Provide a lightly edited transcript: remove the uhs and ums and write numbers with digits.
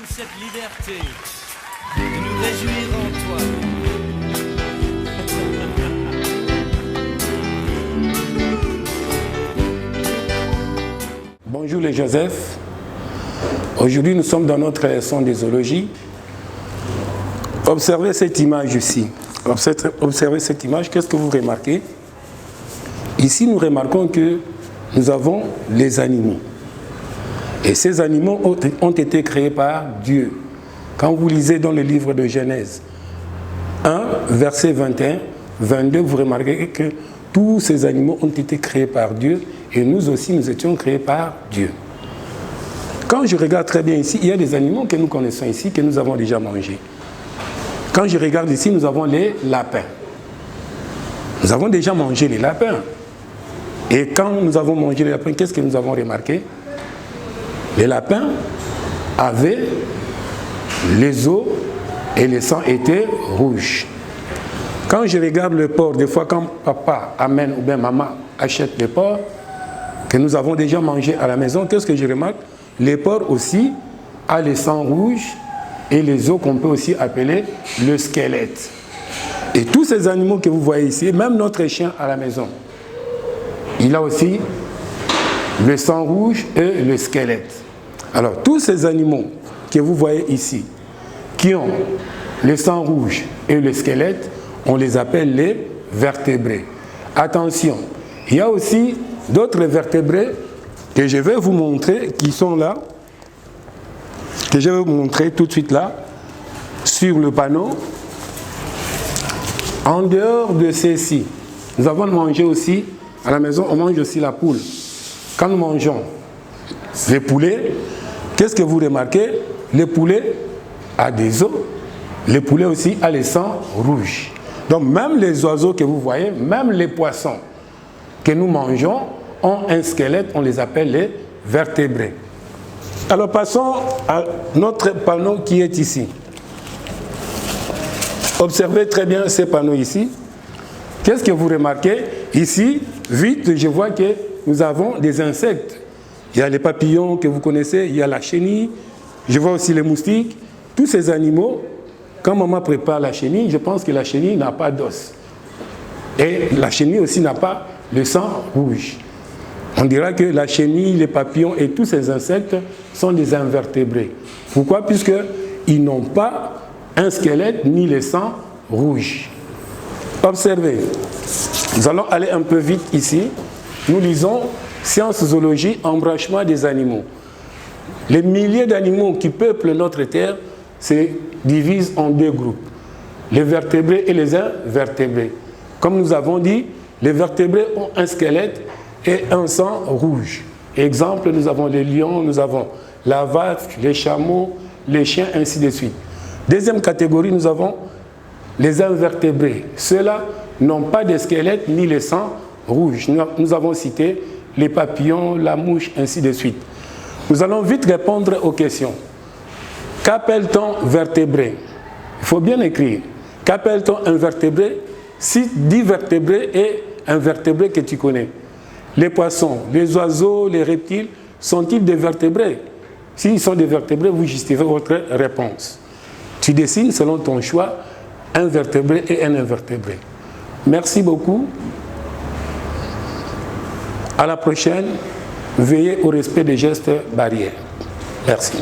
cette liberté de nous réjouir en toi. Bonjour les Joseph. Aujourd'hui nous sommes dans notre leçon de zoologie. Observez cette image ici. Observez cette image, qu'est-ce que vous remarquez? Ici nous remarquons que nous avons les animaux. Et ces animaux ont été créés par Dieu. Quand vous lisez dans le livre de Genèse 1, verset 21, 22, vous remarquez que tous ces animaux ont été créés par Dieu et nous aussi, nous étions créés par Dieu. Quand je regarde très bien ici, il y a des animaux que nous connaissons ici, que nous avons déjà mangés. Quand je regarde ici, nous avons les lapins. Nous avons déjà mangé les lapins. Et quand nous avons mangé les lapins, qu'est-ce que nous avons remarqué? Les lapins avaient les os et le sang était rouge. Quand je regarde le porc, des fois quand papa amène ou bien maman achète le porc que nous avons déjà mangé à la maison, qu'est-ce que je remarque? Les porcs aussi a le sang rouge et les os qu'on peut aussi appeler le squelette. Et tous ces animaux que vous voyez ici, même notre chien à la maison, il a aussi le sang rouge et le squelette. Alors, tous ces animaux que vous voyez ici, qui ont le sang rouge et le squelette, on les appelle les vertébrés. Attention, il y a aussi d'autres vertébrés que je vais vous montrer, qui sont là, que je vais vous montrer tout de suite là, sur le panneau. En dehors de ceci, nous avons mangé aussi, à la maison, on mange aussi la poule. Quand nous mangeons les poulets, qu'est-ce que vous remarquez? Le poulet a des os, le poulet aussi a le sang rouge. Donc même les oiseaux que vous voyez, même les poissons que nous mangeons ont un squelette, on les appelle les vertébrés. Alors passons à notre panneau qui est ici. Observez très bien ces panneaux ici. Qu'est-ce que vous remarquez? Ici, vite, je vois que nous avons des insectes. Il y a les papillons que vous connaissez, il y a la chenille, je vois aussi les moustiques. Tous ces animaux, quand maman prépare la chenille, je pense que la chenille n'a pas d'os. Et la chenille aussi n'a pas le sang rouge. On dira que la chenille, les papillons et tous ces insectes sont des invertébrés. Pourquoi? Puisqu'ils n'ont pas un squelette ni le sang rouge. Observez. Nous allons aller un peu vite ici. Nous lisons Sciences zoologie, embranchement des animaux. Les milliers d'animaux qui peuplent notre terre se divisent en deux groupes, les vertébrés et les invertébrés. Comme nous avons dit, les vertébrés ont un squelette et un sang rouge. Exemple, nous avons les lions, nous avons la vache, les chameaux, les chiens, ainsi de suite. Deuxième catégorie, nous avons les invertébrés. Ceux-là n'ont pas de squelette ni le sang rouge. Nous avons cité les papillons, la mouche, ainsi de suite. Nous allons vite répondre aux questions. Qu'appelle-t-on vertébré? Il faut bien écrire. Qu'appelle-t-on invertébré? Cite 10 vertébrés et invertébrés que tu connais. Les poissons, les oiseaux, les reptiles, sont-ils des vertébrés? S'ils sont des vertébrés, vous justifiez votre réponse. Tu dessines selon ton choix un vertébré et un invertébré. Merci beaucoup. À la prochaine. Veillez au respect des gestes barrières. Merci.